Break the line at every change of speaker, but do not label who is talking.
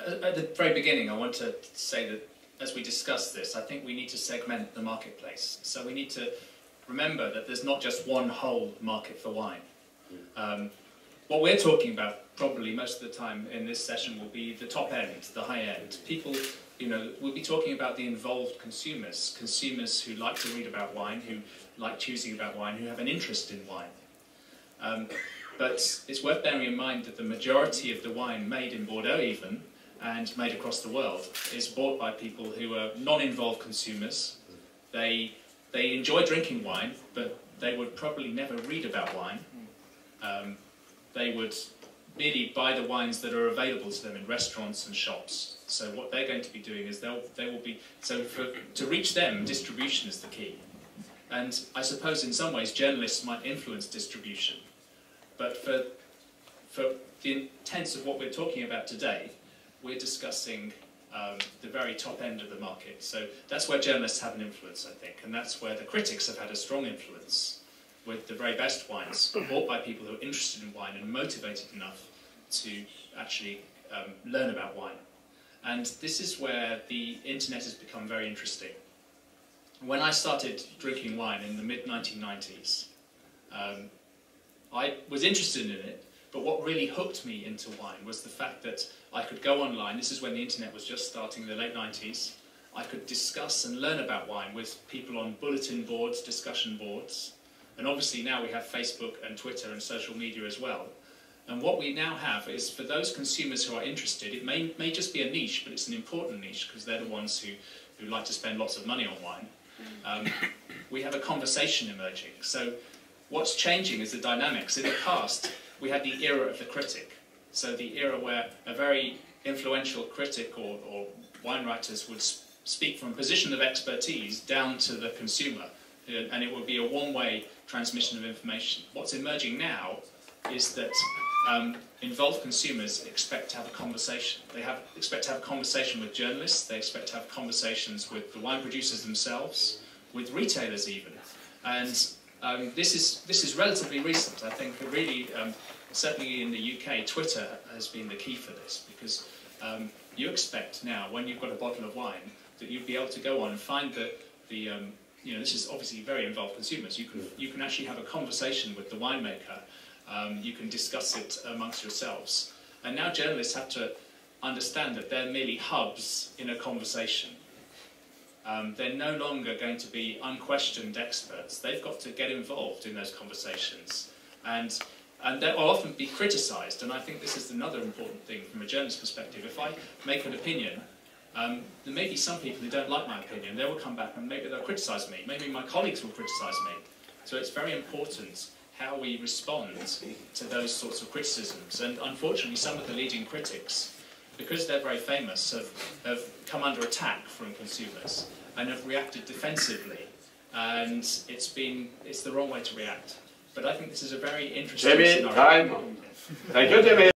At the very beginning, I want to say that as we discuss this, I think we need to segment the marketplace. So we need to remember that there's not just one whole market for wine. What we're talking about, probably most of the time in this session, will be the top end, the high end. People, we'll be talking about the involved consumers, consumers who like to read about wine, who like choosing about wine, who have an interest in wine. But it's worth bearing in mind that the majority of the wine made in Bordeaux even, and made across the world, is bought by people who are non-involved consumers. They enjoy drinking wine, but they would probably never read about wine. They would merely buy the wines that are available to them in restaurants and shops. So what they're going to be doing is to reach them, distribution is the key. And I suppose in some ways journalists might influence distribution. But for the intents of what we're talking about today, we're discussing the very top end of the market. So that's where journalists have an influence, I think, and that's where the critics have had a strong influence, with the very best wines bought by people who are interested in wine and motivated enough to actually learn about wine. And this is where the internet has become very interesting. When I started drinking wine in the mid-1990s, I was interested in it, but what really hooked me into wine was the fact that I could go online. This is when the internet was just starting in the late 90s. I could discuss and learn about wine with people on bulletin boards, discussion boards, and obviously now we have Facebook and Twitter and social media as well. And what we now have is, for those consumers who are interested, it may just be a niche, but it's an important niche because they're the ones who like to spend lots of money on wine. We have a conversation emerging. So what's changing is the dynamics. In the past, we had the era of the critic. So the era where a very influential critic or wine writers would speak from a position of expertise down to the consumer, and it would be a one-way transmission of information. What's emerging now is that involved consumers expect to have a conversation. They expect to have a conversation with journalists, they expect to have conversations with the wine producers themselves, with retailers even. And this is relatively recent. I think really, certainly in the UK, Twitter has been the key for this, because you expect now, when you've got a bottle of wine, that you'd be able to go on and find this is obviously very involved consumers. You can actually have a conversation with the winemaker. You can discuss it amongst yourselves. And now journalists have to understand that they're merely hubs in a conversation. They're no longer going to be unquestioned experts. They've got to get involved in those conversations. And they'll often be criticised, and I think this is another important thing from a journalist's perspective. If I make an opinion, there may be some people who don't like my opinion. They will come back and maybe they'll criticise me. Maybe my colleagues will criticise me. So it's very important how we respond to those sorts of criticisms. And unfortunately, some of the leading critics, because they're very famous, have come under attack from consumers and have reacted defensively. And it's the wrong way to react. But I think this is a very interesting scenario.
Time. Thank you, Jimmy.